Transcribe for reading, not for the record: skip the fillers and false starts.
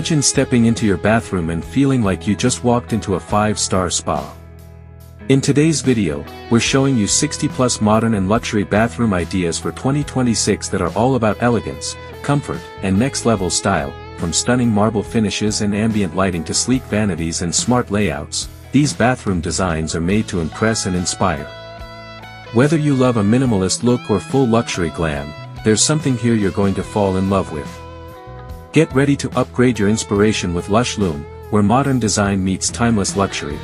Imagine stepping into your bathroom and feeling like you just walked into a 5-star spa. In today's video, we're showing you 60+ modern and luxury bathroom ideas for 2026 that are all about elegance, comfort, and next-level style. From stunning marble finishes and ambient lighting to sleek vanities and smart layouts, these bathroom designs are made to impress and inspire. Whether you love a minimalist look or full luxury glam, there's something here you're going to fall in love with. Get ready to upgrade your inspiration with LushLoom, where modern design meets timeless luxury.